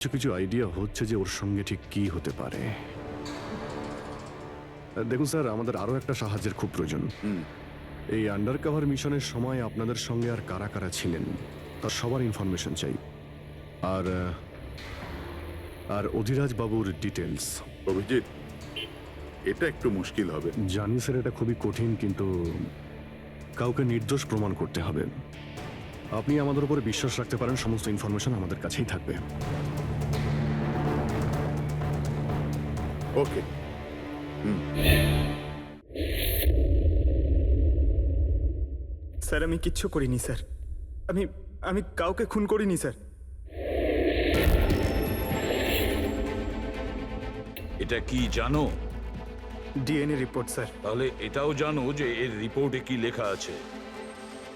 কিছু কিছু আইডিয়া হচ্ছে যে ওর সঙ্গে ঠিক কি হতে পারে। দেখুন স্যার, আমাদের আরো একটা সাহায্যের খুব প্রয়োজন। এই আন্ডার কভার মিশনের সময় আপনাদের সঙ্গে আর কারা কারা ছিলেন তার সবার ইনফরমেশন চাই। আর আর অধিরাজ বাবুর ডিটেলস। অভিজিৎ, এটা একটু মুশকিল হবে। জানি স্যার, এটা খুবই কঠিন, কিন্তু কাউকে নির্দোষ প্রমাণ করতে হবে। আপনি আমাদের উপরে বিশ্বাস রাখতে পারেন, সমস্ত ইনফরমেশন আমাদের কাছেই থাকবে। ওকে। স্যার, আমি কিচ্ছু করিনি স্যার। আমি আমি কাউকে খুন করিনি স্যার। এটা কি জানো? DNA report sir. তাহলে এটাও জানো যে এর রিপোর্টে কি লেখা আছে।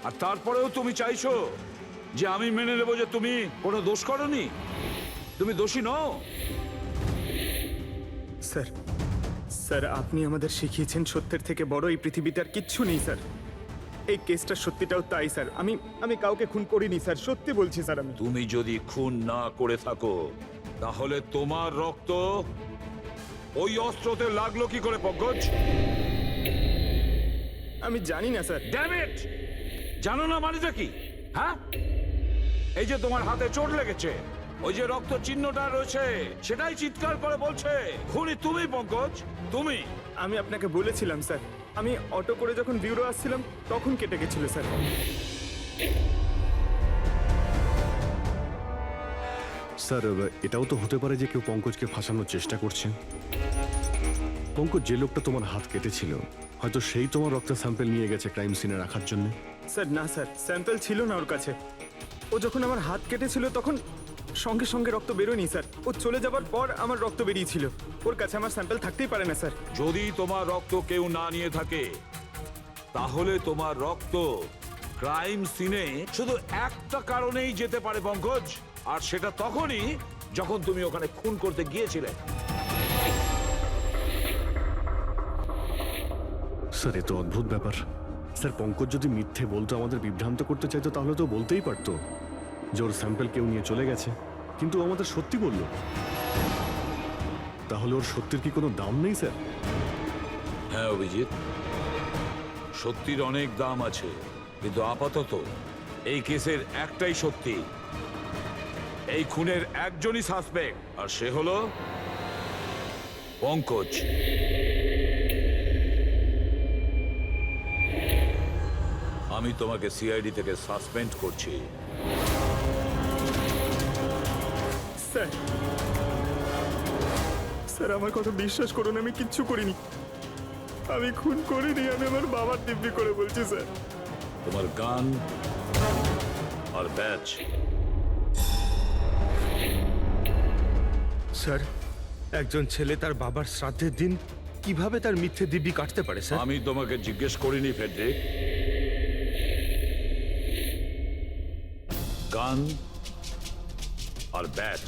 আর তারপরেও তুমি চাইছো যে আমি মেনে নেব যে তুমি কোনো দোষ করনি, তুমি দোষী নও। স্যার, স্যার আপনি আমাদের শিখিয়েছেন সত্যের থেকে বড় এই পৃথিবীতে আর কিচ্ছু নেই স্যার। এই কেসটা সত্যিটাও তাই স্যার। আমি কাউকে খুন করিনি স্যার, সত্যি বলছি স্যার। তুমি যদি খুন না করে থাকো তাহলে তোমার রক্ত ওই অস্ত্রতে লাগলো কি করে পঙ্কজ? আমি জানি না স্যার। Damn it! জানো না মানেটা কি? হ্যাঁ, এই যে তোমার হাতে চোট লেগেছে, ওই যে রক্ত চিহ্নটা রয়েছে, সেটাই চিৎকার করে বলছে খুনি তুমি পঙ্কজ, তুমি। আমি আপনাকে বলেছিলাম স্যার, আমি অটো করে যখন বিউরো আসছিলাম তখন কেটে গেছিল স্যার। স্যার, এটাও তো হতে পারে যে কেউ পঙ্কজকে ফাঁসানোর চেষ্টা করছে। পঙ্কজ, যে লোকটা তোমার হাত কেটেছিল, হয়তো সেই তোমার রক্তের স্যাম্পল নিয়ে গেছে ক্রাইম সিনে রাখার জন্য। স্যার না স্যার, স্যাম্পল ছিল না ওর কাছে। ও যখন আমার হাত কেটেছিল তখন সঙ্গে সঙ্গে রক্ত বেরোয়নি স্যার। ও চলে যাবার পর আমার রক্ত বেরিয়েছিল। ওর কাছে আমার স্যাম্পল থাকতেই পারে না স্যার। যদি তোমার রক্ত কেউ না নিয়ে থাকে তাহলে তোমার রক্ত ক্রাইম সিনে শুধু একটা কারণেই যেতে পারে পঙ্কজ, আর সেটা তখনই যখন তুমি ওখানে খুন করতে গিয়েছিলে। স্যার, এ তো অদ্ভুত ব্যাপার। স্যার, পঙ্কজ যদি মিথ্যে বলতো, আমাদের বিভ্রান্ত করতে চাইতো, তাহলে তো বলতেই পারতো যে ওর স্যাম্পল কেউ নিয়ে চলে গেছে, কিন্তু ও আমাদের সত্যি বলল। তাহলে ওর সত্যির কি কোনো দাম নেই স্যার? হ্যাঁ অভিজিৎ, সত্যির অনেক দাম আছে, কিন্তু আপাতত এই কেসের একটাই সত্যি, এই খুনের একজনই সাসপেক্ট, আর সে হলো পঙ্কজ। আমি তোমাকে সিআইডি থেকে সাসপেন্ড করছি। স্যার, স্যার আমার কথা বিশ্বাস করুন, আমি কিচ্ছু করিনি। আমি খুন করিনি, আমি আমার বাবার দিব্যি করে বলছি স্যার। তোমার গান আর ব্যাচ। স্যার, একজন ছেলে তার বাবার শ্রাদ্ধের দিন কিভাবে তার মিথ্যে দিব্যি কাটতে পারে স্যার? আমি তোমাকে জিজ্ঞেস করিনি ফেডরিক। গান আর ব্যাচ।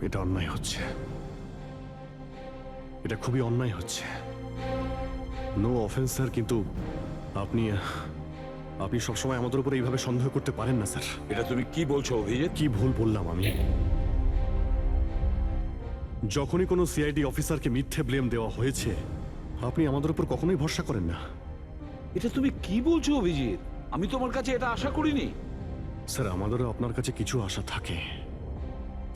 এটা অন্যায় হচ্ছে, এটা খুবই অন্যায় হচ্ছে। নো অফেন্স স্যার, কিন্তু আপনি আপনি সবসময় আমাদের উপরে এইভাবে সন্দেহ করতে পারেন না স্যার। এটা তুমি কি বলছো অভিজিৎ? কি ভুল বললাম আমি? যখনই কোনো সিআইডি অফিসারকে মিথ্যে ব্লেম দেওয়া হয়েছে, আপনি আমাদের উপর কখনোই ভরসা করেন না। এটা তুমি কি বলছো অভিজিৎ? আমি তোমার কাছে এটা আশা করিনি। স্যার, আমাদেরও আপনার কাছে কিছু আশা থাকে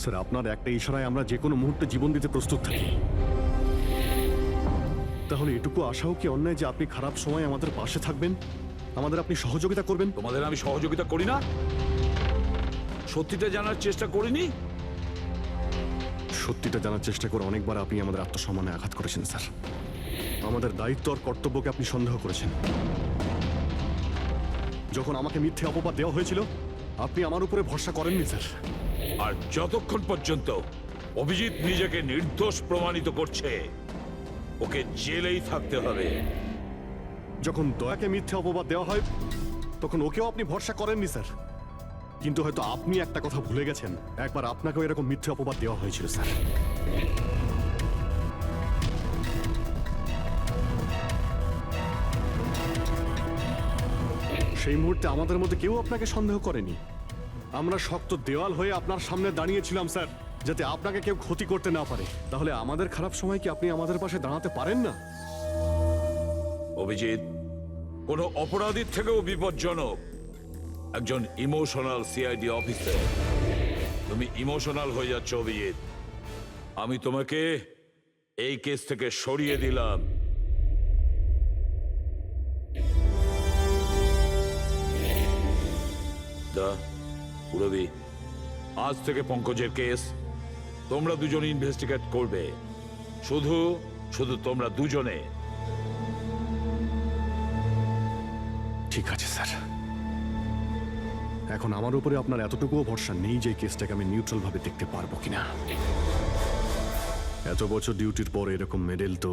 স্যার। আপনার একটা ইশারায় আমরা যে কোনো মুহূর্তে জীবন দিতে প্রস্তুত থাকি। তাহলে এটুকু আশাও কি অন্যায় যে আপনি খারাপ সময় আমাদের পাশে থাকবেন, আমাদের আপনি সহযোগিতা করবেন? তোমাদের আমি সহযোগিতা করি না? সত্যিটা জানার চেষ্টা করিনি? সত্যিটা জানার চেষ্টা করে অনেকবার আপনি আমাদের আত্মসম্মানে আঘাত করেছেন স্যার। আমাদের দায়িত্ব আর কর্তব্যকে আপনি সন্দেহ করেছেন। যখন আমাকে মিথ্যে অপবাদ দেওয়া হয়েছিল, আপনি আমার উপরে ভরসা করেননি স্যার। আর যতক্ষণ পর্যন্ত অভিজিৎ নিজেকে নির্দোষ প্রমাণিত করছে, ওকে জেলেই থাকতে হবে। যখন দয়াকে মিথ্যে অপবাদ দেওয়া হয়, তখন ওকেও আপনি ভরসা করেননি স্যার। কিন্তু হয়তো আপনি একটা কথা ভুলে গেছেন, একবার আপনাকেও এরকম মিথ্যে অপবাদ দেওয়া হয়েছিল স্যার। সেই মুহূর্তে আমাদের মধ্যে কেউ আপনাকে সন্দেহ করেনি। আমরা শক্ত দেওয়াল হয়ে আপনার সামনে দাঁড়িয়েছিলাম স্যার, যাতে আপনাকে কেউ ক্ষতি করতে না পারে। তাহলে আমাদের খারাপ সময় কি আপনি আমাদের পাশে দাঁড়াতে পারেন না? অভিজিৎ কোনো অপরাধীর থেকেও বিপজ্জনক একজন ইমোশনাল সিআইডি অফিসার। তুমি ইমোশনাল হয়ে যাচ্ছ অভিজিৎ। আমি তোমাকে এই কেস থেকে সরিয়ে দিলাম। পুরবি, আজ থেকে পঙ্কজের কেস তোমরা দুজন ইনভেস্টিগেট করবে। শুধু শুধু তোমরা দুজনে। ঠিক আছে স্যার। এখন আমার উপরে আপনার এতটুকুও ভরসা নেই যে কেসটাকে আমি নিউট্রাল ভাবে দেখতে পারবো কিনা। এত বছর ডিউটির পর এরকম মেডেল তো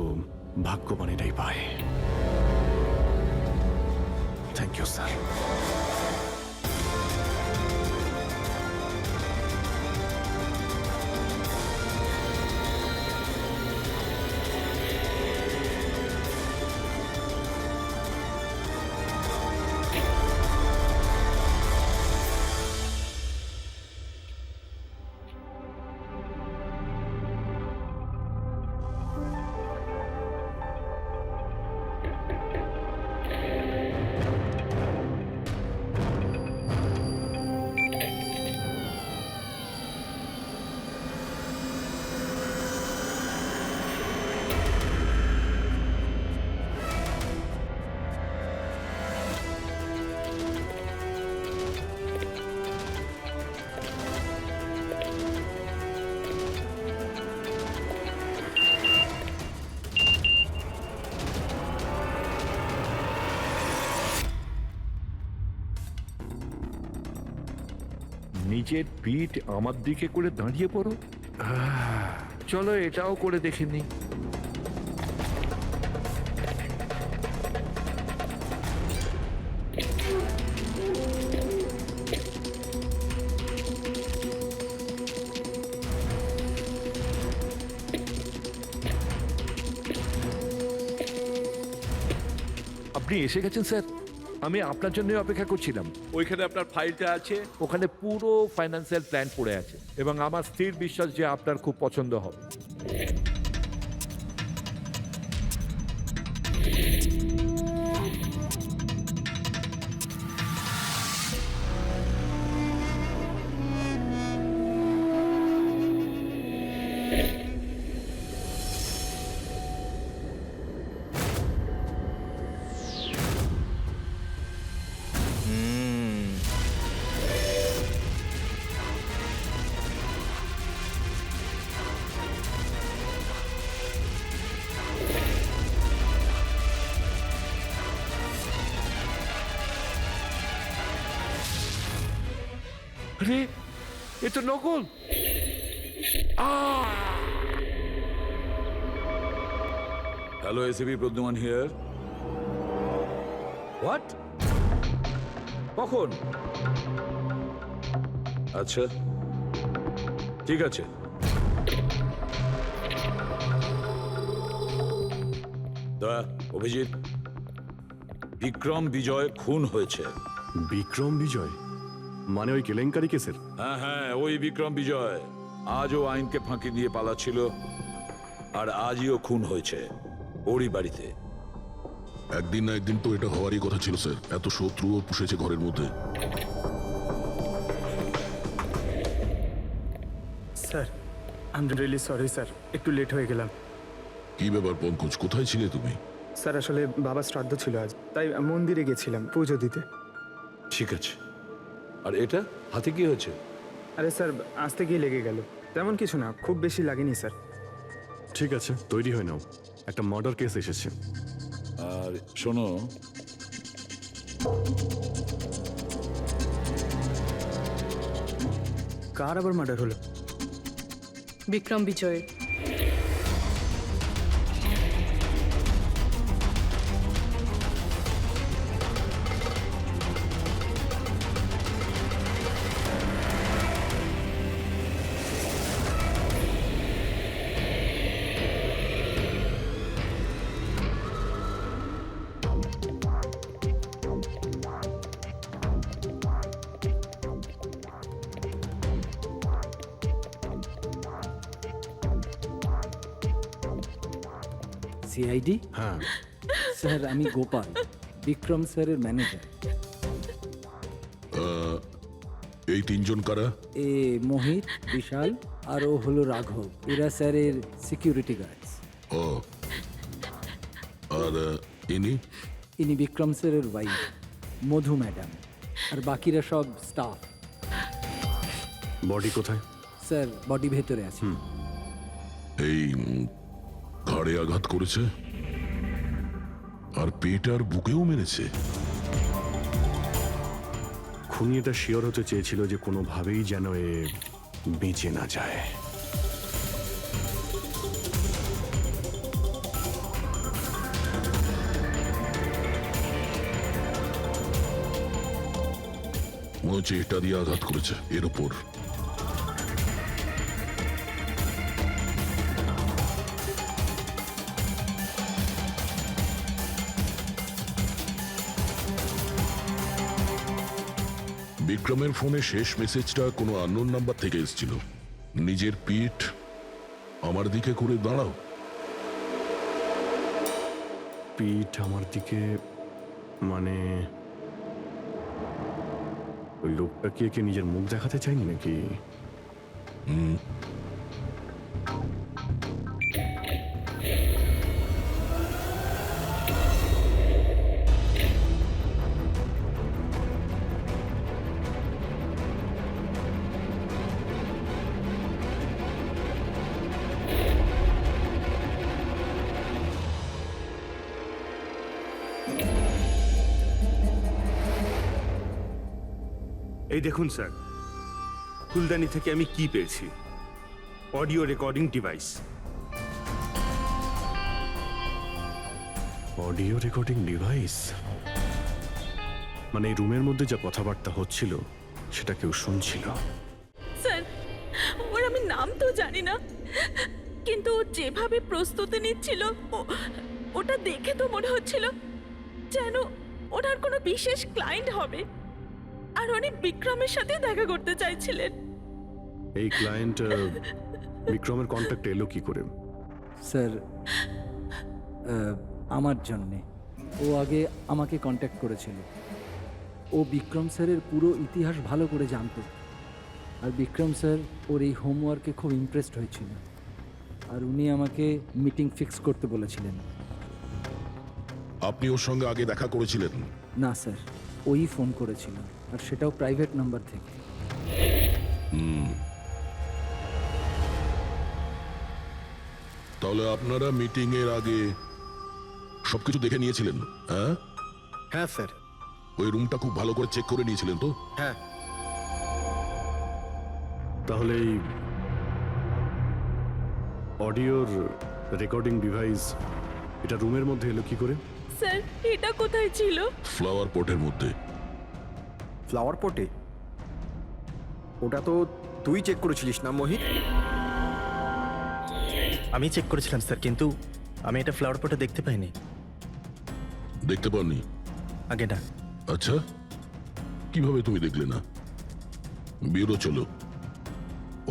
ভাগ্যবানেরাই পায়। Thank you sir. নিজের পিঠ আমার দিকে করে দাঁড়িয়ে পড়ো। চলো এটাও করে দেখে নি। আপনি এসে গেছেন স্যার। আমি আপনার জন্য অপেক্ষা করছিলাম। ওইখানে আপনার ফাইলটা আছে, ওখানে পুরো ফাইন্যান্সিয়াল প্ল্যান পড়ে আছে এবং আমার স্থির বিশ্বাস যে আপনার খুব পছন্দ হবে। আরে এ তো নকল। Hello, ACP Pradyuman here. What? কখন? আচ্ছা, ঠিক আছে। তা অভিজিৎ, বিক্রম বিজয় খুন হয়েছে। বিক্রম বিজয় মানে ওই কেলেঙ্কারি কেসের? হ্যাঁ হ্যাঁ, ওই বিক্রম বিজয় আজও আইনকে ফাঁকি দিয়ে পালাচ্ছিল, আর আজই ও খুন হয়েছে ওরই বাড়িতে। একদিন না একদিন তো এটা হওয়ারই কথা ছিল স্যার, এত শত্রুও পুষেছে ঘরের মধ্যে। Sir I am really sorry sir, একটু লেট হয়ে গেলাম। কি ব্যাপার পঙ্কজ, কোথায় ছিলে তুমি? স্যার আসলে বাবার শ্রাদ্ধ ছিল আজ, তাই মন্দিরে গেছিলাম পুজো দিতে। ঠিক আছে, আর এটা হাতে কি হয়েছে? আরে স্যার আসতে গিয়ে লেগে গেল, তেমন কিছু না, খুব বেশি লাগেনি স্যার। ঠিক আছে, তৈরি হয়ে নাও, একটা মার্ডার কেস এসেছে। আর শোনো, কার আবার মার্ডার হলো? বিক্রম বিজয়। সিআইডি? হ্যাঁ, স্যার আমি গোপাল, বিক্রম স্যারের ম্যানেজার। এই তিনজন কারা? এ মোহিত, বিশাল আর ও হলো রাঘব, এরা স্যারের সিকিউরিটি গার্ডস। ও, আর ইনি? ইনি বিক্রম স্যারের ওয়াইফ মধু ম্যাডাম, আর বাকিরা সব স্টাফ। বডি কোথায়? স্যার বডি ভেতরে আছে। এই ঘাড়ে আঘাত করেছে আর পেট আর বুকেও মেরেছে। খুনি এটা শিওর হতে চেয়েছিল যে কোনোভাবেই যেন এ বেঁচে না যায়। মনে হচ্ছে এটা দিয়ে আঘাত করেছে এর ওপর। বিক্রমের ফোনে শেষ মেসেজটা কোনো আননোন নাম্বার থেকে এসেছিল। নিজের পিঠ আমার দিকে করে দাঁড়াও। পিঠ আমার দিকে মানে ওই লোকটা কি একে নিজের মুখ দেখাতে চাইনি নাকি? এই দেখুন স্যার, ফুলদানি থেকে আমি কি পেয়েছি, audio recording device. Audio recording device মানে এই রুমের মধ্যে যা কথাবার্তা হচ্ছিল সেটা কেউ শুনছিল। স্যার ওর আমি নাম তো জানি না, কিন্তু ও যেভাবে প্রস্তুতি নিচ্ছিল ওটা দেখে তো মনে হচ্ছিল যেন ওনার কোনো বিশেষ ক্লায়েন্ট হবে, আর উনি বিক্রমের সাথে দেখা করতে চাইছিলেন। এই ক্লায়েন্ট বিক্রমের কন্ট্যাক্ট এলো কি করে? স্যার আমার জন্যে ও আগে আমাকে কন্ট্যাক্ট করেছিল। ও বিক্রম স্যারের পুরো ইতিহাস ভালো করে জানতো, আর বিক্রম স্যার ওর এই হোমওয়ার্কে খুব ইমপ্রেসড হয়েছিল, আর উনি আমাকে মিটিং ফিক্স করতে বলেছিলেন। আপনি ওর সঙ্গে আগে দেখা করেছিলেন? না স্যার, ওই ফোন করেছিল, আর সেটাও প্রাইভেট নাম্বার থেকে। তাহলে আপনারা মিটিং এর আগে সবকিছু দেখে নিয়েছিলেন? হ্যাঁ হ্যাঁ স্যার। ওই রুমটা খুব ভালো করে চেক করে নিয়েছিলেন তো? হ্যাঁ। তাহলে এই অডিওর রেকর্ডিং ডিভাইস এটা রুমের মধ্যে এলো কি করে? স্যার এটা কোথায় ছিল? ফ্লাওয়ার পটের মধ্যে। ফ্লাওয়ার পটে? ওটা তো তুই চেক করেছিলিস না মোহিত? আমি চেক করেছিলাম স্যার, কিন্তু আমি এটা ফ্লাওয়ার পটে দেখতে পাইনি। দেখতে পাননি? আগে না। আচ্ছা, কিভাবে তুমি দেখলে না? ব্যুরো চলো,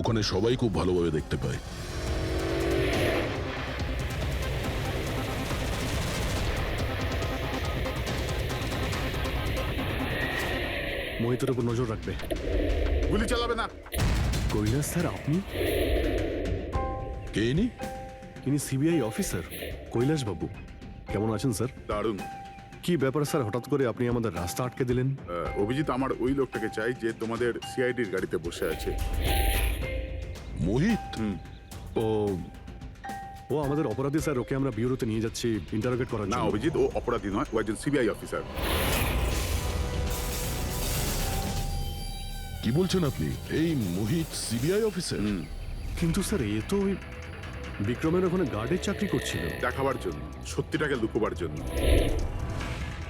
ওখানে সবাই খুব ভালোভাবে দেখতে পায়। মোহিতের উপর নজর রাখবে। গুলি চালাবে না। কৈলাস স্যার, আপনি? কে ইনি? ইনি সিবিআই অফিসার কৈলাস বাবু। কেমন আছেন স্যার? দারুণ। কি ব্যাপার স্যার, হঠাৎ করে আপনি আমাদের রাস্তা আটকে দিলেন? অভিজিৎ আমার ওই লোকটাকে চাই যে তোমাদের সিআইডির গাড়িতে বসে আছে। মোহিত? ও ও আমাদের অপরাধী স্যার, ওকে আমরা ব্যুরোতে নিয়ে যাচ্ছি ইন্টারোগেট করার না জন্য। অভিজিৎ, ও অপরাধী নয়, ও একজন সিবিআই অফিসার। কি বলছেন আপনি? এই মোহিত সিবিআই অফিসার? কিন্তু স্যার, এ তো ওই বিক্রমের ওখানে গার্ডের চাকরি করছিল। দেখাবার জন্য, সত্যিটাকে লুকোবার জন্য।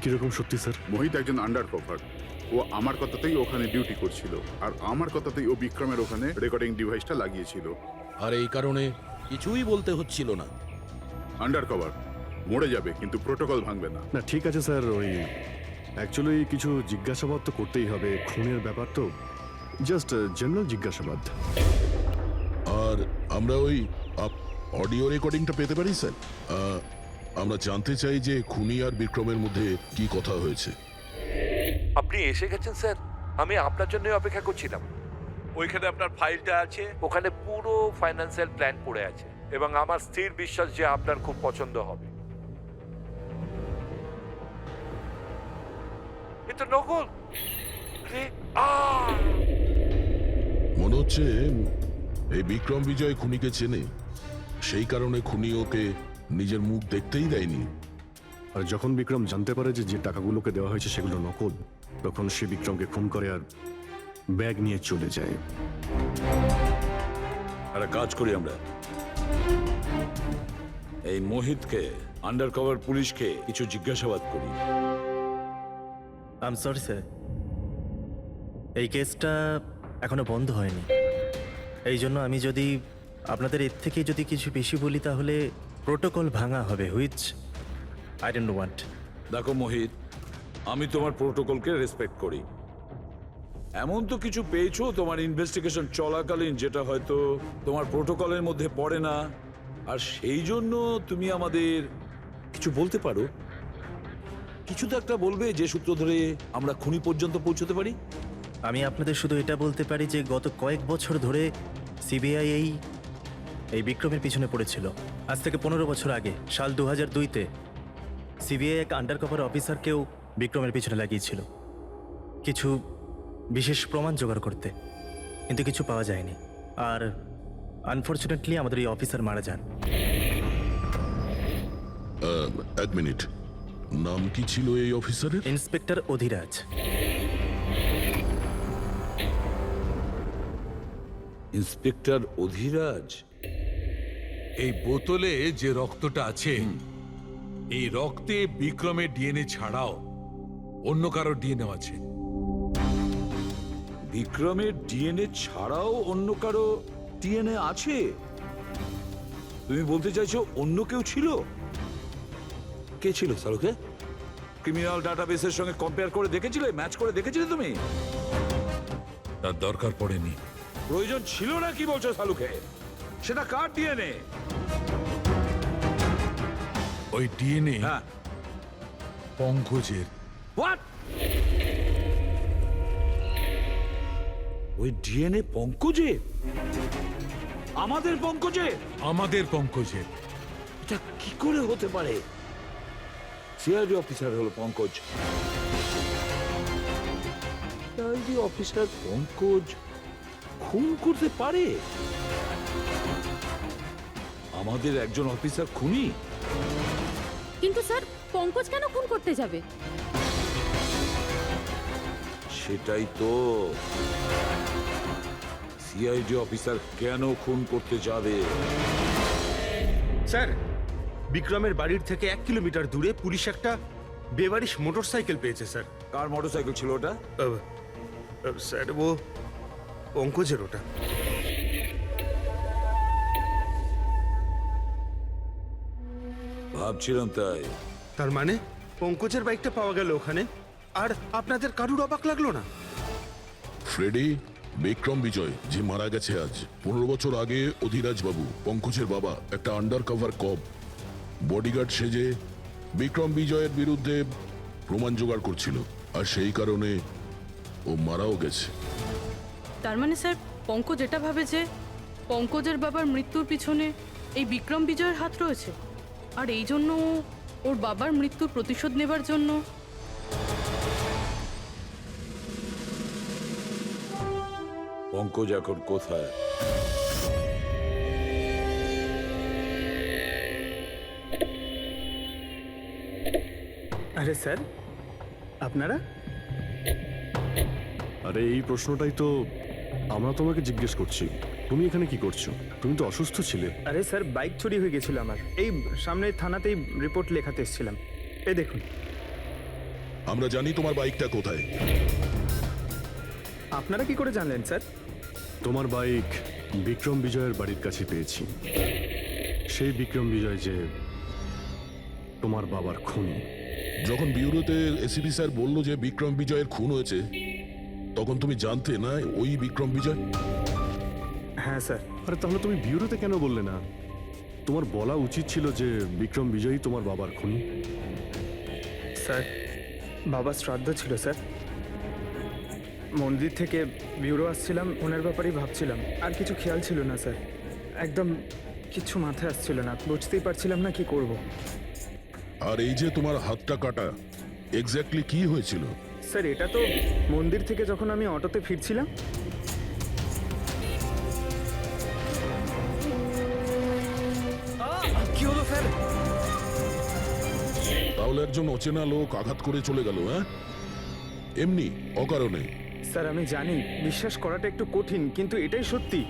কিরকম সত্যি স্যার? মোহিত একজন আন্ডার কভার। ও আমার কথাতেই ওখানে ডিউটি করছিল, আর আমার কথাতেই ও বিক্রমের ওখানে রেকর্ডিং ডিভাইসটা লাগিয়েছিল। আর এই কারণে কিছুই বলতে হচ্ছিল না। আন্ডার কভার মরে যাবে, কিন্তু প্রোটোকল ভাঙবে না। না ঠিক আছে স্যার, ওই অ্যাকচুয়ালি কিছু জিজ্ঞাসাবাদ তো করতেই হবে, খুনের ব্যাপার তো, জাস্ট জেনারেল জিজ্ঞাসাবাদ। আর আমরা ওই অডিও রেকর্ডিংটা পেতে পারি স্যার? আমরা জানতে চাই যে খুনি আর বিক্রমের মধ্যে কি কথা হয়েছে। আপনি এসে গেছেন স্যার, আমি আপনার জন্য অপেক্ষা করছিলাম। ওইখানে আপনার ফাইলটা আছে, ওখানে পুরো ফাইন্যান্সিয়াল প্ল্যান পড়ে আছে এবং আমার স্থির বিশ্বাস যে আপনার খুব পছন্দ হবে। এটা নকল। আরে, মনে হচ্ছে এই বিক্রম বিজয় খুনিকে চেনে, সেই কারণে খুনি ওকে নিজের মুখ দেখতেই দেয়নি। আর যখন বিক্রম জানতে পারে যে যে টাকাগুলোকে দেওয়া হয়েছে সেগুলো নকল, তখন সে বিক্রমকে খুন করে আর ব্যাগ নিয়ে চলে যায়। একটা কাজ করি আমরা, এই মোহিতকে, আন্ডার কভার পুলিশকে কিছু জিজ্ঞাসাবাদ করি। আই এম সরি স্যার, এই কেসটা এখনো বন্ধ হয়নি। এই জন্য আমি যদি আপনাদের এর থেকে যদি কিছু বেশি বলি তাহলে প্রোটোকল ভাঙা হবে, হুইচ আই ডোন্ট ওয়ান্ট। দেখো মোহিত, আমি তোমার প্রোটোকলকে রেসপেক্ট করি। এমন তো কিছু পেয়েছো তোমার ইনভেস্টিগেশন চলাকালীন যেটা হয়তো তোমার প্রোটোকলের মধ্যে পড়ে না, আর সেই জন্য তুমি আমাদের কিছু বলতে পারো। কিছু তো একটা বলবে যে সূত্র ধরে আমরা খুনি পর্যন্ত পৌঁছতে পারি। আমি আপনাদের শুধু এটা বলতে পারি যে গত কয়েক বছর ধরে সিবিআই এই বিক্রমের পিছনে পড়েছিল। আজ থেকে 15 বছর আগে, সাল 2002-তে সিবিআই এক আন্ডার কভার অফিসারকেও বিক্রমের পিছনে লাগিয়েছিল কিছু বিশেষ প্রমাণ জোগাড় করতে, কিন্তু কিছু পাওয়া যায়নি। আর আনফর্চুনেটলি আমাদের এই অফিসার মারা যান। এক মিনিট, নাম কি ছিল এই অফিসারের? ইন্সপেক্টর অধিরাজ। ইন্সপেক্টর অধিরাজ? এই বোতলে যে রক্তটা আছে, এই রক্তে বিক্রমের ডিএনএ ছাড়াও অন্য কারো ডিএনএ আছে। বিক্রমের ডিএনএ ছাড়াও অন্য কারো ডিএনএ আছে? তুমি বলতে চাইছো অন্য কেউ ছিল? কে ছিল সালুকে? ক্রিমিনাল ডাটাবেসের সঙ্গে কম্পেয়ার করে দেখেছিলে, ম্যাচ করে দেখেছিলে তুমি? তার দরকার পড়েনি। প্রয়োজন ছিল না কি বলছো সালুকে? সেটা কার ডিএনএ? ওই ডিএনএ হ্যাঁ, পঙ্কজের। হোয়াট? ওই ডিএনএ পঙ্কজের? আমাদের পঙ্কজের? আমাদের পঙ্কজের। এটা কি করে হতে পারে? সিআইডি অফিসার হলো পঙ্কজ। সিআইডি অফিসার পঙ্কজ খুন করতে পারে? আমাদের একজন অফিসার খুনি? কিন্তু স্যার, পঙ্কজ কেন খুন করতে যাবে? সেটাই তো, সিআইডি অফিসার কেন খুন করতে যাবে? স্যার, বিক্রমের বাড়ির থেকে 1 কিলোমিটার দূরে পুলিশ একটা বেবারিশ মোটরসাইকেল পেয়েছে স্যার। কার মোটরসাইকেল ছিল ওটা? স্যার, ও পঙ্কজের ওটা। ভাবছিলাম তাই। তার মানে পঙ্কজের বাইকটা পাওয়া গেল ওখানে, আর আপনাদের কারুর অবাক লাগলো না? ফ্রেডি, বিক্রম বিজয় যে মারা গেছে আজ 15 বছর আগে, অধিরাজ বাবু পঙ্কজের বাবা একটা আন্ডার কভার কপ বডিগার্ড সেজে বিক্রম বিজয়ের বিরুদ্ধে প্রমাণ জোগাড় করছিল, আর সেই কারণে ও মারাও গেছে। তার মানে স্যার পঙ্কজ এটা ভাবে যে পঙ্কজের বাবার মৃত্যুর পিছনে এই বিক্রম বিজয়ের হাত রয়েছে, আর এই জন্য ও ওর বাবার মৃত্যুর প্রতিশোধ নেবার জন্য। পঙ্কজ এখন কোথায়? আরে স্যার, আপনারা? আরে এই প্রশ্নটাই তো আমরা তোমাকে জিজ্ঞেস করছি। তুমি এখানে কি করছো? তুমি তো অসুস্থ ছিলে। আরে স্যার, বাইক চুরি হয়ে গেছিল আমার। এই সামনে থানাতেই রিপোর্ট লেখাতে এসেছিলাম। এই দেখুন। আমরা জানি তোমার বাইকটা কোথায়। আপনারা কি করে জানলেন স্যার? তোমার বাইক বিক্রম বিজয়ের বাড়ির কাছে পেয়েছি। সেই বিক্রম বিজয় যে তোমার বাবার খুনি। যখন বিউরোতে এসিপি স্যার বলল যে বিক্রম বিজয়ের খুন হয়েছে, তখন তুমি জানতে না ওই বিক্রম বিজয়? হ্যাঁ স্যার। আরে তাহলে তুমি বিউরোতে কেন বললে না? তোমার বলা উচিত ছিল যে বিক্রম বিজয়ই তোমার বাবার খুনি। স্যার, বাবার শ্রাদ্ধ ছিল স্যার। মন্দির থেকে বিউরো আসছিলাম, ওনার ব্যাপারেই ভাবছিলাম, আর কিছু খেয়াল ছিল না স্যার। একদম কিছু মাথায় আসছিল না, বুঝতেই পারছিলাম না কি করব। আর এই যে তোমার হাতটা কাটা, এক্স্যাক্টলি কি হয়েছিল? স্যার, এটা তো মন্দির থেকে যখন আমি অটোতে ফিরছিলাম। কি হলো স্যার? তাহলে একজন অচেনা লোক আঘাত করে চলে গেল, হ্যাঁ? এমনি অকারণে? স্যার আমি জানি বিশ্বাস করাটা একটু কঠিন, কিন্তু এটাই সত্যি।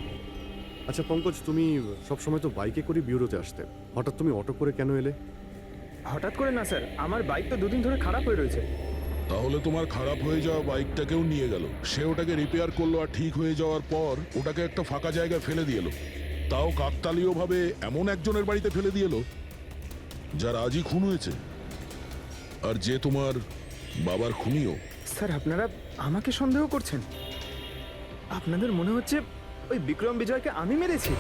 আচ্ছা পঙ্কজ, তুমি সবসময় তো বাইকে করে বিউরোতে আসতে, হঠাৎ তুমি অটো করে কেন এলে? হঠাৎ করে না স্যার, আমার বাইক তো দুদিন ধরে খারাপ হয়ে রয়েছে। তাহলে তোমার খারাপ হয়ে যাওয়া বাইকটাকেও নিয়ে গেল, সে ওটাকে রিপেয়ার করলো, আর ঠিক হয়ে যাওয়ার পর ওটাকে একটা ফাঁকা জায়গায় ফেলে দিয়ে এলো, তাও কাকতালীয় ভাবে এমন একজনের বাড়িতে ফেলে দিয়ে এলো যার আজই খুন হয়েছে, আর যে তোমার বাবার খুনিও। স্যার, আপনারা আমাকে সন্দেহ করছেন? আপনাদের মনে হচ্ছে ওই বিক্রম বিজয়কে আমি মেরেছি?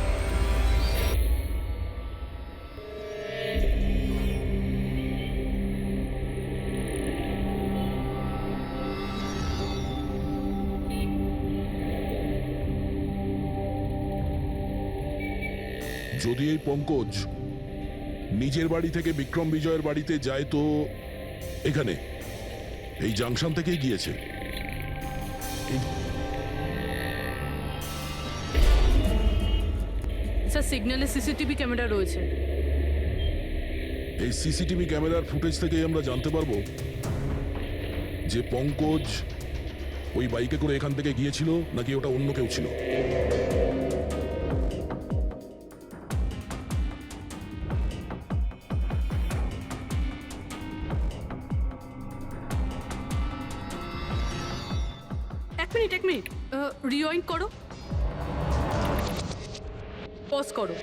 যদি এই পঙ্কজ নিজের বাড়ি থেকে বিক্রম বিজয়ের বাড়িতে যায়, তো এখানে এই জাংশন থেকেই গিয়েছে। স্যার, সিগন্যালে সিসিটিভি ক্যামেরা রয়েছে। এই সিসিটিভি ক্যামেরার ফুটেজ থেকেই আমরা জানতে পারবো যে পঙ্কজ ওই বাইকে করে এখান থেকে গিয়েছিল নাকি ওটা অন্য কেউ ছিল। এক মিনিট রিওয়াইন্ড করো, পজ করো।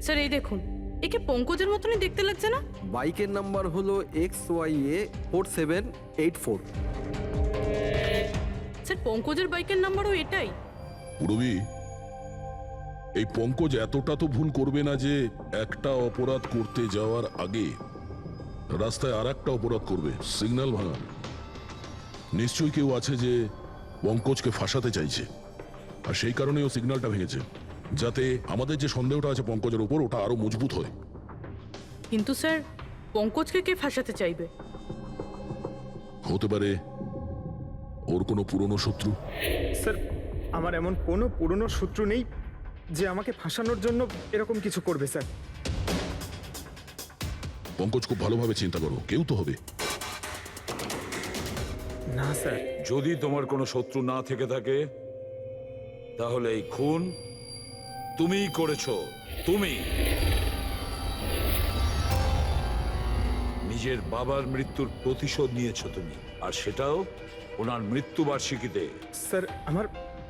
স্যার এই দেখুন, একে পঙ্কজের মতনই দেখতে লাগছে না? বাইকের নাম্বার হলো XYA 4784। স্যার, পঙ্কজের বাইকের নাম্বারও এটাই। পুরবি, এই পঙ্কজ এতটা তো ভুল করবে না যে একটা অপরাধ করতে যাওয়ার আগে রাস্তায় আর একটা অপরাধ করবে, সিগন্যাল ভাঙা। নিশ্চয়ই কেউ আছে যে পঙ্কজকে ফাঁসাতে চাইছে, আর সেই কারণে ও সিগন্যালটা ভেঙেছে, যাতে আমাদের যে সন্দেহটা আছে পঙ্কজের উপর ওটা আরো মজবুত হয়। কিন্তু স্যার, পঙ্কজকে কে ফাঁসাতে চাইবে? হতে পারে ওর কোনো পুরনো শত্রু। স্যার, আমার এমন কোনো পুরনো শত্রু নেই যে আমাকে ফাঁসানোর জন্য এরকম কিছু করবে স্যার। পঙ্কজ খুব ভালোভাবে চিন্তা করো, কেউ তো হবে। না স্যার। যদি তোমার কোনো শত্রু না থেকে থাকে, তাহলে এই খুন তুমিই করেছো। তুমি নিজের বাবার মৃত্যুর প্রতিশোধ নিয়েছো তুমি, আর সেটাও ওনার মৃত্যুবার্ষিকীতে। স্যার, আমার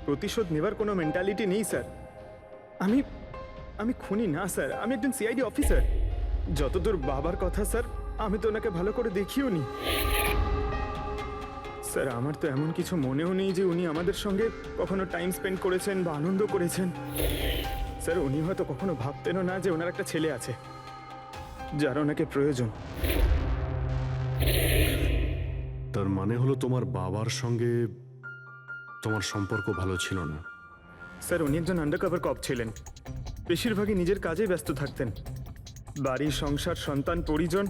প্রতিশোধ নেবার কোনো মেন্টালিটি নেই স্যার। আমি খুনি না স্যার, আমি একজন সিআইডি অফিসার। যতদূর বাবার কথা স্যার, আমি তো ওনাকে ভালো করে দেখিও নি। স্যার আমার তো এমন কিছু মনেও নেই যে উনি আমাদের সঙ্গে কখনো টাইম স্পেন্ড করেছেন বা আনন্দ করেছেন। স্যার উনি হয়তো কখনো ভাবতেনও না যে ওনার একটা ছেলে আছে যার ওনাকে প্রয়োজন। তার মানে হলো তোমার বাবার সঙ্গে তোমার সম্পর্ক ভালো ছিল না? স্যার উনি একজন আন্ডারকভার কপ ছিলেন, বেশিরভাগই নিজের কাজেই ব্যস্ত থাকতেন। বাড়ি, সংসার, সন্তান, পরিজন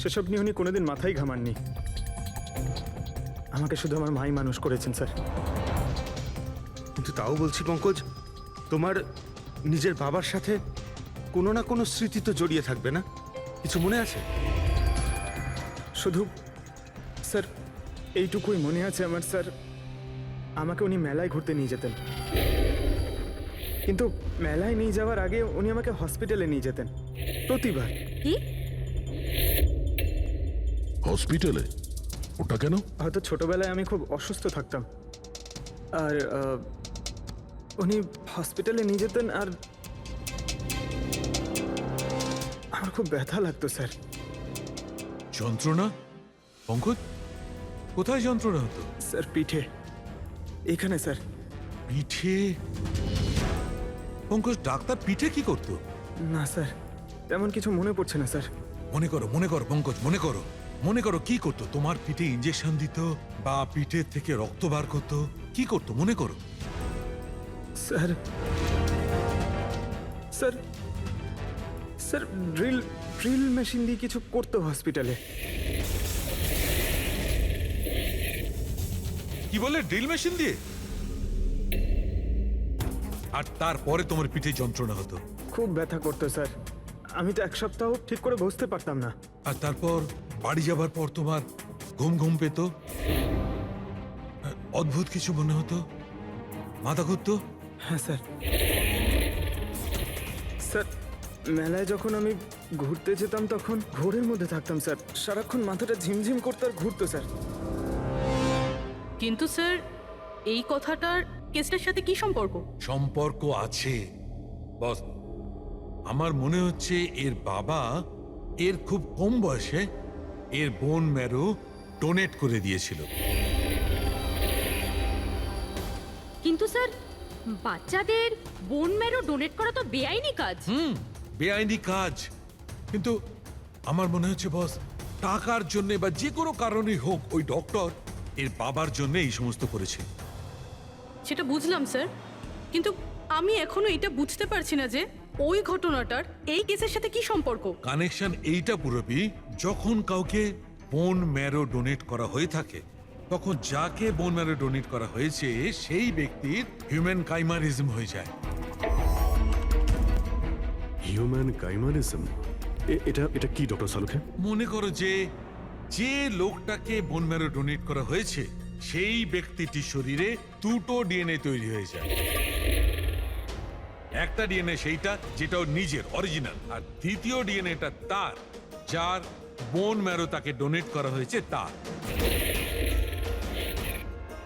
সেসব নিয়ে উনি কোনোদিন মাথায় ঘামাননি। আমাকে শুধু আমার মাই মানুষ করেছেন স্যার। কিন্তু তাও বলছি পঙ্কজ, তোমার নিজের বাবার সাথে কোনো না কোনো স্মৃতি তো জড়িয়ে থাকবে না? কিছু মনে আছে? শুধু স্যার এইটুকুই মনে আছে আমার স্যার, আমাকে উনি মেলায় ঘুরতে নিয়ে যেতেন, কিন্তু মেলায় নিয়ে যাওয়ার আগে উনি আমাকে হসপিটালে নিয়ে যেতেন প্রতিবার। কি? হসপিটালে? ওটা কেন? হয়তো ছোটবেলায় আমি খুব অসুস্থ থাকতাম, আর উনি হসপিটালে নিয়ে যেতেন, আর আমার খুব ব্যথা লাগতো স্যার। যন্ত্রণা? পঙ্কজ, কোথায় যন্ত্রণা হতো? স্যার পিঠে, এখানে স্যার। পিঠে? পঙ্কজ, ডাক্তার পিঠে কি করতো? না স্যার, তেমন কিছু মনে পড়ছে না স্যার। মনে করো পঙ্কজ, মনে করো কি করতো? তোমার পিঠে ইঞ্জেকশন দিত বা পিঠের থেকে রক্ত বার করতো? কি করতো মনে করো? Sir sir sir drill machine দিয়ে কিছু করতো হসপিটালে। কি বলে, ড্রিল মেশিন দিয়ে? আর তারপরে তোমার পিঠে যন্ত্রণা হতো? খুব ব্যথা করতো স্যার, আমি তো এক সপ্তাহ ঠিক করে বসতে পারতাম না। আর তারপর বাড়ি যাবার পর তোমার ঘুম পেত, অদ্ভুত কিছু মনে হতো, মাথা ঘুরতো? হ্যাঁ স্যার। স্যার মেলায় যখন আমি ঘুরতে যেতাম তখন ঘোরের মধ্যে থাকতাম স্যার, সারাক্ষণ মাথাটা ঝিমঝিম করতো আর ঘুরতো স্যার। কিন্তু স্যার এই কথাটার কেসটার সাথে কি সম্পর্ক? সম্পর্ক আছে বস। আমার মনে হচ্ছে এর বাবা এর খুব কম বয়সে এর বোন ম্যারো ডোনেট করে দিয়েছিল। কিন্তু স্যার বাচ্চাদের বোন ম্যারো ডোনেট করা তো বেআইনি কাজ। বেআইনি কাজ, কিন্তু আমার মনে হচ্ছে বস টাকার জন্য বা যে কোনো কারণেই হোক ওই ডক্টর এর বাবার জন্য এই সমস্ত করেছে। সেটা বুঝলাম স্যার, কিন্তু আমি এখনো এটা বুঝতে পারছি না যে ওই ঘটনাটার এই কেসের সাথে কি সম্পর্ক। কানেকশন এইটা পুরোপুরি, যখন কাউকে বোন ম্যারো ডোনেট করা হয়ে থাকে তখন যাকে বোন ম্যারো ডোনেট করা হয়েছে সেই ব্যক্তির হিউম্যান কাইমারিজম হয়ে যায়। হিউম্যান কাইমারিজম? এটা কি ডক্টর সালুখে? মনে করো যে যে লোকটাকে বোন ম্যারো ডোনেট করা হয়েছে সেই ব্যক্তিটির শরীরে দুটো ডিএনএ তৈরি হয়ে যায়। একটা ডিএনএ সেইটা যেটা ওর নিজের অরিজিনাল, আর দ্বিতীয় ডিএনএটা তার যার বোন ম্যারো তাকে ডোনেট করা হয়েছে তার।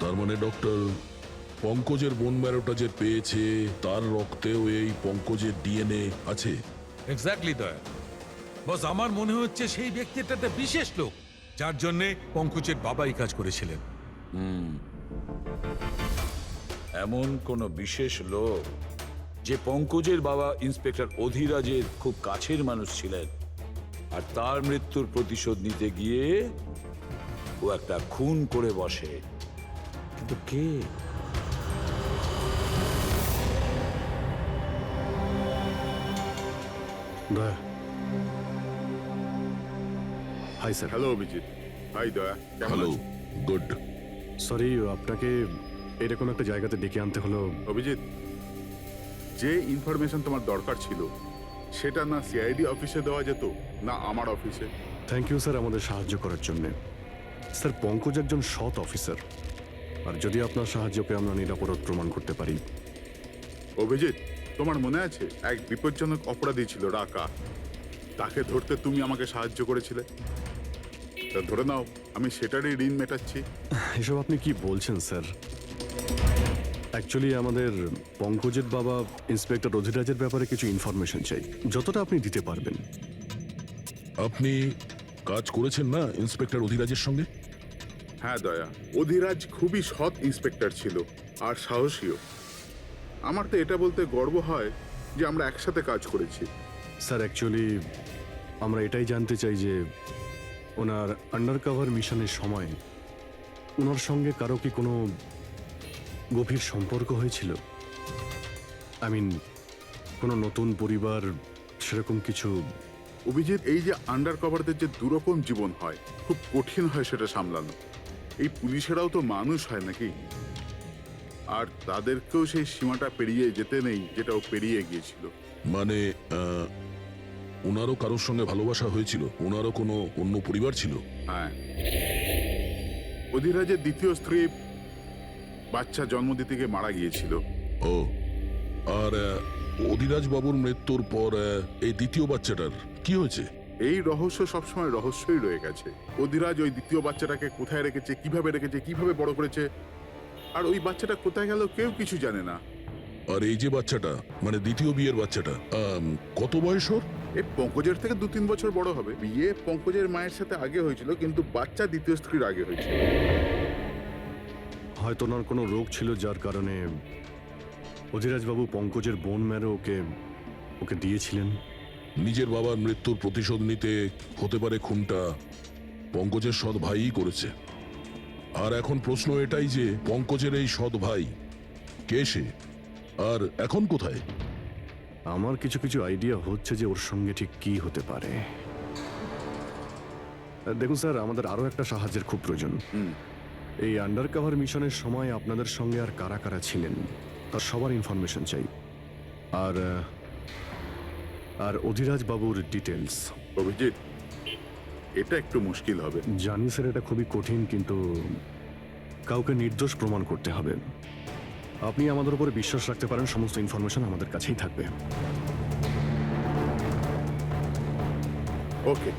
তার মানে ডক্টর, পঙ্কজের বোন ম্যারোটা যে পেয়েছে তার রক্তেও এই পঙ্কজের ডিএনএ আছে? এক্স্যাক্টলি দয়া বস, আমার মনে হচ্ছে সেই ব্যক্তিটা একটা বিশেষ লোক যার জন্য পঙ্কজের বাবা এই কাজ করেছিলেন। এমন কোন বিশেষ লোক যে পঙ্কজের বাবা ইন্সপেক্টর অধিরাজের খুব কাছের মানুষ ছিলেন, আর তার মৃত্যুর প্রতিশোধ নিতে গিয়ে ও একটা খুন করে বসে। কিন্তু কে? Daya. Hi sir. Hello Abhijit. Hi Daya, কেমন হ্যালো, আছো? গুড। সরি আপনাকে এরকম একটা জায়গাতে ডেকে আনতে হলো। অভিজিৎ, যে ইনফরমেশন তোমার দরকার ছিল সেটা না সিআইডি অফিসে দেওয়া যেত না আমার অফিসে। থ্যাংক ইউ স্যার আমাদের সাহায্য করার জন্য। স্যার পঙ্কজ একজন সৎ অফিসার, আর যদি আপনার সাহায্য পেয়ে আমরা নিরাপরাধ প্রমাণ করতে পারি। অভিজিৎ, তোমার মনে আছে এক বিপজ্জনক অপরাধী ছিল রাকা, তাকে ধরতে তুমি আমাকে সাহায্য করেছিলে। তা ধরে নাও আমি সেটারই ঋণ মেটাচ্ছি। এসব আপনি কি বলছেন স্যার? অ্যাকচুয়ালি আমাদের পঙ্কজের বাবা ইন্সপেক্টর অধিরাজের ব্যাপারে কিছু ইনফরমেশন চাই, যতটা আপনি দিতে পারবেন। আপনি কাজ করেছেন না ইন্সপেক্টর অধিরাজের সঙ্গে? হ্যাঁ দয়া, অধিরাজ খুবই সৎ ইন্সপেক্টর ছিল আর সাহসীও। আমার তো এটা বলতে গর্ব হয় যে আমরা একসাথে কাজ করেছি। স্যার অ্যাকচুয়ালি আমরা এটাই জানতে চাই যে ওনার আন্ডারকভার মিশনের সময় ওনার সঙ্গে কারো কি কোনো গভীর সম্পর্ক হয়েছিল? আই মিন কোনো নতুন পরিবার সেরকম কিছু? অভিজিৎ, এই যে আন্ডার কভারদের যে দুরকম জীবন হয়, খুব কঠিন হয় সেটা সামলানো। এই পুলিশেরাও তো মানুষ হয় নাকি, আর তাদেরকেও সেই সীমাটা পেরিয়ে যেতে নেই যেটা ও পেরিয়ে গিয়েছিল। মানে ওনারও কারোর সঙ্গে ভালোবাসা হয়েছিল? ওনারও কোনো অন্য পরিবার ছিল? হ্যাঁ, অধিরাজের দ্বিতীয় স্ত্রী বাচ্চা জন্ম দিতে গিয়ে মারা গিয়েছিল। ও, আর অধিরাজ বাবুর মৃত্যুর পর এই দ্বিতীয় বাচ্চাটার কি হয়েছে? এই রহস্য সবসময় রহস্যই রয়ে গেছে। অধিরাজ ওই দ্বিতীয় বাচ্চাটাকে কোথায় রেখেছে, কিভাবে বড় করেছে, আর ওই বাচ্চাটা কোথায় গেল কেউ কিছু জানে না। আর এই যে বাচ্চাটা, মানে দ্বিতীয় বিয়ের বাচ্চাটা, কত বয়স ওর? এ পঙ্কজের থেকে 2-3 বছর বড় হবে। বিয়ে পঙ্কজের মায়ের সাথে আগে হয়েছিল, কিন্তু বাচ্চা দ্বিতীয় স্ত্রীর আগে হয়েছিল। হয়তো ওনার কোনো রোগ ছিল যার কারণে অধিরাজবাবু পঙ্কজের বোন ম্যারো ওকে দিয়েছিলেন। নিজের বাবার মৃত্যুর প্রতিশোধ নিতে হতে পারে খুনটা পঙ্কজের সৎ ভাইই করেছে। আর এখন প্রশ্ন এটাই যে পঙ্কজের এই সৎ ভাই কে সে, আর এখন কোথায়? আমার কিছু কিছু আইডিয়া হচ্ছে যে ওর সঙ্গে ঠিক কি হতে পারে। দেখুন স্যার, আমাদের আরো একটা সাহায্যের খুব প্রয়োজন। এই আন্ডারকভার মিশনের সময় আপনাদের সঙ্গে আর কারা কারা ছিলেন তার সবার ইনফরমেশন চাই, আর অধিরাজ বাবুর ডিটেলস। অভিজিৎ, এটা একটু মুশকিল হবে। জানি স্যার, এটা খুবই কঠিন, কিন্তু কাউকে নির্দোষ প্রমাণ করতে হবে। আপনি আমাদের উপরে বিশ্বাস রাখতে পারেন, সমস্ত ইনফরমেশন আমাদের কাছেই থাকবে। ওকে।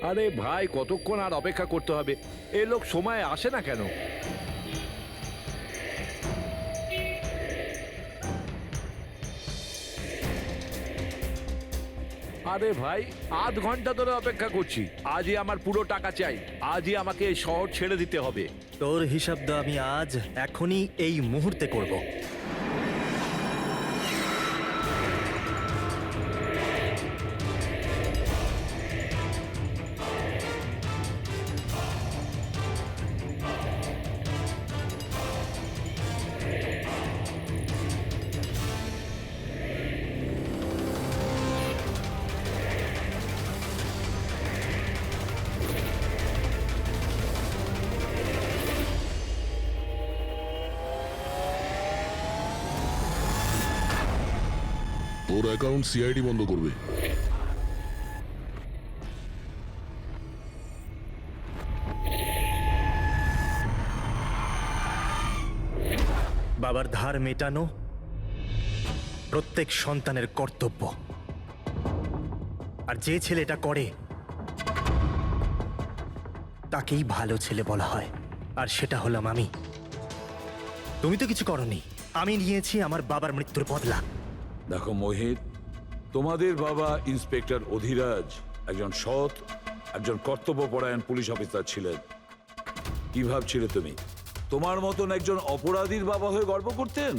আরে ভাই, কতক্ষণ আর অপেক্ষা করতে হবে? এ লোক সময় আসে না কেন? আরে ভাই, আধ ঘন্টা ধরে অপেক্ষা করছি। আজই আমার পুরো টাকা চাই। আজই আমাকে এই শহর ছেড়ে দিতে হবে। তোর হিসাব দা আমি আজ এখনই এই মুহূর্তে করব। তোর অ্যাকাউন্ট সিআইডি বন্ধ করবে। বাবার ধার মেটানো প্রত্যেক সন্তানের কর্তব্য, আর যে ছেলেটা করে তাকেই ভালো ছেলে বলা হয়, আর সেটা হলাম আমি। তুমি তো কিছু করনি, আমি নিয়েছি আমার বাবার মৃত্যুর বদলা। দেখো মোহিত, তোমাদের বাবা ইন্সপেক্টর অধিরাজ একজন সৎ, একজন কর্তব্যপরায়ণ পুলিশ অফিসার ছিলেন। কি ভাবছিলে তুমি তোমার মতন একজন অপরাধীর বাবা হয়ে গর্ব করতেন,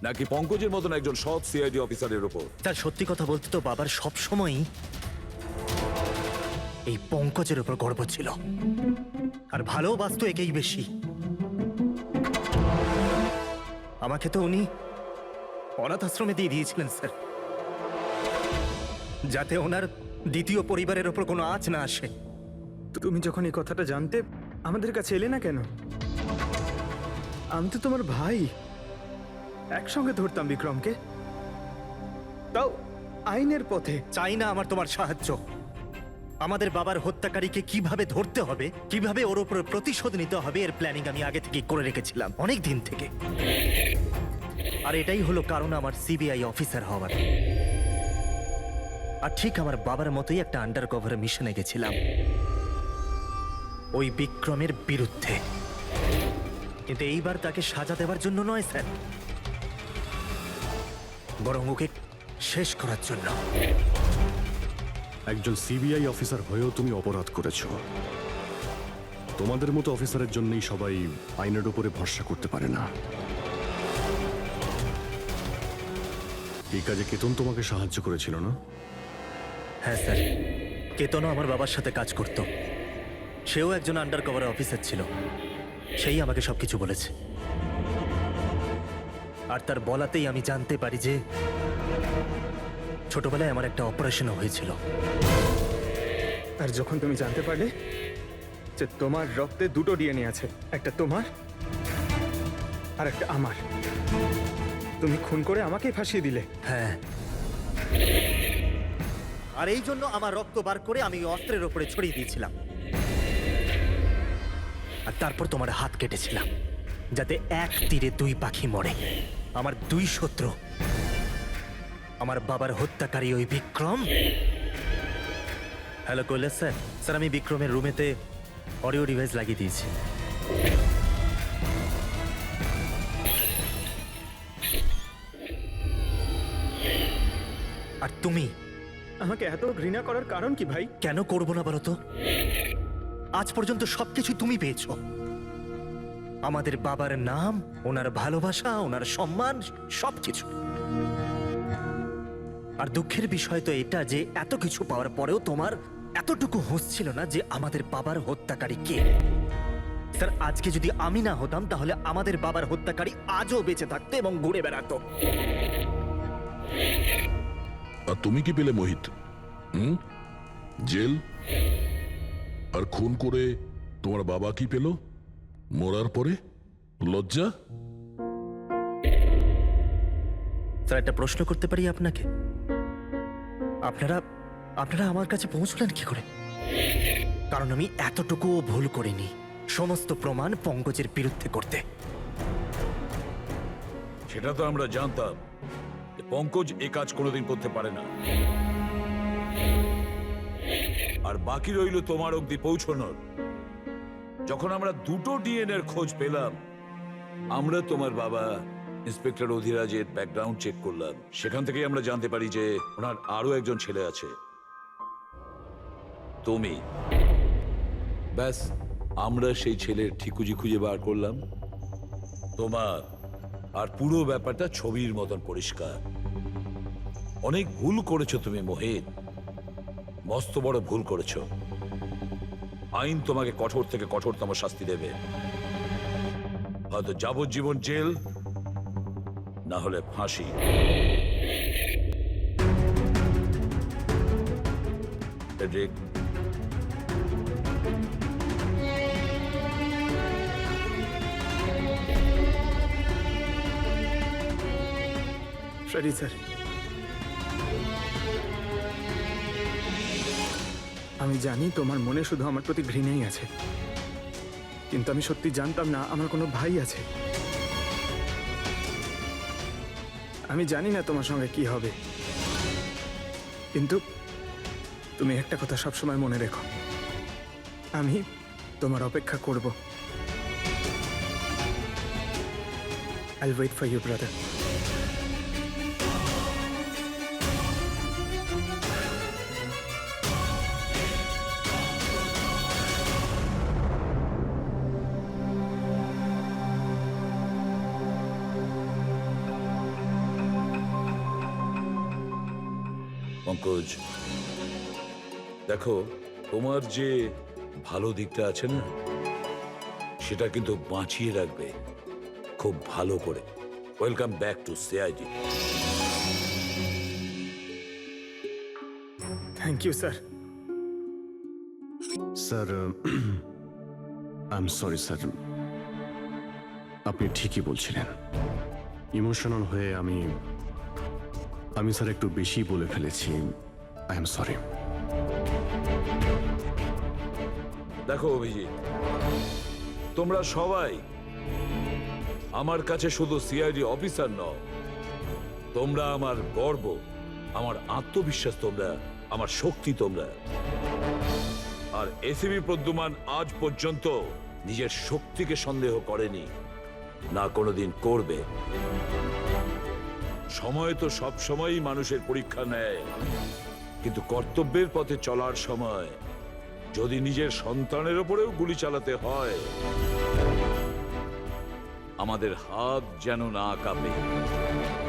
নাকি পঙ্কজের মতন একজন সৎ সিআইডি অফিসারের উপর? তার সত্যি কথা বলতে তো বাবার সব সময়ই এই পঙ্কজের উপর গর্ব ছিল, আর ভালোবাসতো একেই বেশি। আমাকে তো উনি অনাথ আশ্রমে দিয়ে দিয়েছিলেন স্যার, যাতে ওনার দ্বিতীয় পরিবারের ওপর কোনো আঁচ না আসে। তুমি যখন এই কথাটা জানতে আমাদের কাছে এলে না কেন? আমি তো তোমার ভাই, একসঙ্গে ধরতাম বিক্রমকে, তাও আইনের পথে। চাই না আমার তোমার সাহায্য। আমাদের বাবার হত্যাকারীকে কিভাবে ধরতে হবে, কিভাবে ওর উপর প্রতিশোধ নিতে হবে, এর প্ল্যানিং আমি আগে থেকে করে রেখেছিলাম, অনেক দিন থেকে। আর এটাই হলো কারণ আমার সিবিআই অফিসার হওয়ার। আর ঠিক আমার বাবার মতোই একটা আন্ডারকভার মিশনে গেছিলাম ওই বিক্রমের বিরুদ্ধে, কিন্তু এইবার তাকে সাজা দেওয়ার জন্য নয় স্যার, বরং ওকে শেষ করার জন্য। একজন সিবিআই অফিসার হয়েও তুমি অপরাধ করেছো। তোমাদের মতো অফিসারের জন্যই সবাই আইনের উপরে ভরসা করতে পারে না। এই কাজে কেতন তোমাকে সাহায্য করেছিল না? হ্যাঁ স্যার, কেতনও আমার বাবার সাথে কাজ করত। সেও একজন আন্ডার কভার অফিসার ছিল। সেই আমাকে সবকিছু বলেছে। আর তার বলাতেই আমি জানতে পারি যে ছোটবেলায় আমার একটা অপারেশনও হয়েছিল। আর যখন তুমি জানতে পারলে যে তোমার রক্তে দুটো ডিএনএ আছে, একটা তোমার আর একটা আমার, তুমি খুন করে আমাকেই ফাঁসিয়ে দিলে। হ্যাঁ, আর এই জন্য আমার রক্ত বার করে আমি ওই অস্ত্রের ওপরে ছড়িয়ে দিয়েছিলাম। আর তারপর তোমার হাত কেটেছিলাম, যাতে এক তীরে দুই পাখি মরে। আমার দুই শত্রু, আমার বাবার হত্যাকারী ওই Vikram. Hello Kailash sir. Sir, আমি বিক্রমের রুমেতে অডিও ডিভাইস লাগিয়ে দিয়েছি। আর তুমি আমাকে এত ঘৃণা করার কারণ কি ভাই? কেন করবো না বলো তো? আজ পর্যন্ত সবকিছু তুমি পেয়েছো। আমাদের বাবার নাম, ওনার ভালোবাসা, ওনার সম্মান, সবকিছু। আর দুঃখের বিষয় তো এটা যে এত কিছু পাওয়ার পরেও তোমার এতটুকু হুঁশ ছিল না যে আমাদের বাবার হত্যাকারী কে। স্যার, আজকে যদি আমি না হতাম তাহলে আমাদের বাবার হত্যাকারী আজও বেঁচে থাকতো এবং ঘুরে বেড়াতো। আর তুমি কি পেলে মোহিত? জেল? আর খুন করে তোমার বাবা কি পেল মরার পরে? লজ্জা? স্যার, একটা প্রশ্ন করতে পারি আপনাকে? আপনারা আমার কাছে পৌঁছলেন কি করে? কারণ আমি এতটুকুও ভুল করিনি সমস্ত প্রমাণ পঙ্কজের বিরুদ্ধে করতে। সেটা তো আমরা জানতাম যে পঙ্কজ এ কাজ কোনোদিন করতে পারে না। আর বাকি রইল তোমার অবধি পৌঁছানোর। যখন আমরা দুটো ডিএনএর খোঁজ পেলাম, আমরা তোমার বাবা ইন্সপেক্টর অধিরাজের ব্যাকগ্রাউন্ড চেক করলাম। সেখান থেকেই আমরা জানতে পারি যে ওনার আরো একজন ছেলে আছে, তুমি। ব্যাস, আমরা সেই ছেলের ঠিকুজি খুঁজে বার করলাম। তোমার আর পুরো ব্যাপারটা ছবির মতন পরিষ্কার। অনেক ভুল করেছো তুমি মোহিত, মস্ত বড় ভুল করেছো। আইন তোমাকে কঠোর থেকে কঠোরতম শাস্তি দেবে। হয়তো যাবজ্জীবন জেল, না হলে ফাঁসি। ফ্রেডরিক, সরি স্যার, আমি জানি তোমার মনে শুধু আমার প্রতি ঘৃণাই আছে, কিন্তু আমি সত্যি জানতাম না আমার কোনো ভাই আছে। আমি জানি না তোমার সঙ্গে কি হবে, কিন্তু তুমি একটা কথা সবসময় মনে রেখো, আমি তোমার অপেক্ষা করব। I'll wait for you, brother. Pankaj, দেখো, তোমার যে ভালো দিকটা আছে না, সেটা কিন্তু বাঁচিয়ে রাখবে খুব ভালো করে। Welcome back to CID. Thank you sir. Sir, I am sorry sir, আপনি ঠিকই বলছিলেন। ইমোশনাল হয়ে আমি স্যার একটু বেশি বলে ফেলেছি। I am sorry. দেখো অভিজিৎ, তোমরা সবাই আমার কাছে শুধু সিআইডি অফিসার নও, তোমরা আমার গর্ব, আমার আত্মবিশ্বাস, তোমরা আমার শক্তি। তোমরা আর এসিবি প্রদ্যুমান আজ পর্যন্ত নিজের শক্তিকে সন্দেহ করেনি, না কোনোদিন করবে। সময় তো সব সময়ই মানুষের পরীক্ষা নেয়, কিন্তু কর্তব্যের পথে চলার সময় যদি নিজের সন্তানের ওপরেও গুলি চালাতে হয়, আমাদের হাত যেন না কাঁপে।